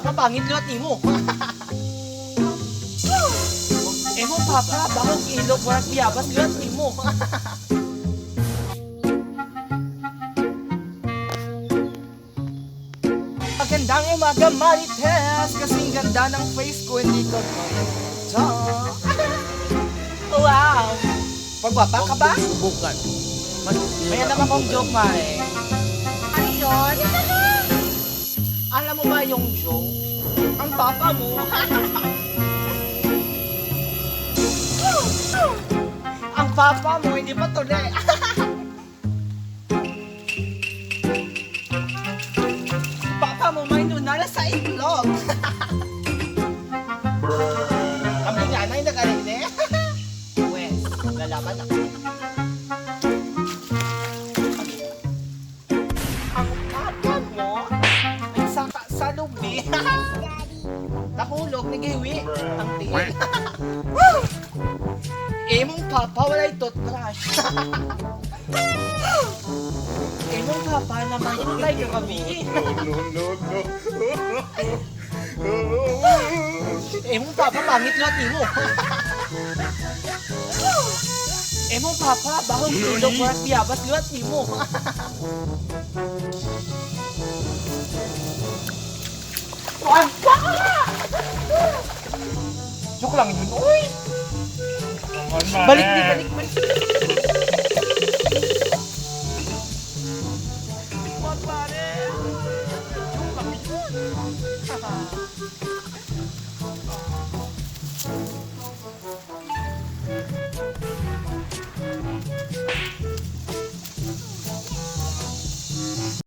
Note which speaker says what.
Speaker 1: papa, pangit liwat nimo. Emong papa, bakong ilog, walang biyabas liwat nimo. Magandang umaga, Marites, kasing ganda ng face ko, hindi ko to. Wow! Pagwapa ka ba?
Speaker 2: Subukan.
Speaker 1: May alam akong joke, Mare. Ano yun? Alam mo ba yung joke? Ang papa mo. Ang papa mo, hindi pa tuli. Papa mo, may nunala sa itlog. Kami nga na yung nagalinde. Wes, lalaban ako. Ang papa mo, nagsaka sa lubi. Nahulog, nagiwi. Ang tingin. Emong papa, wala'y toothbrush. Emong papa, namayulay ka kami. Emong papa, pangit lahat mo. Emong papa, bahong ilog, walang biyabas liwat mo. Papa! Joke lang yun, uy! Balik. Wag pare! Joke lang yun.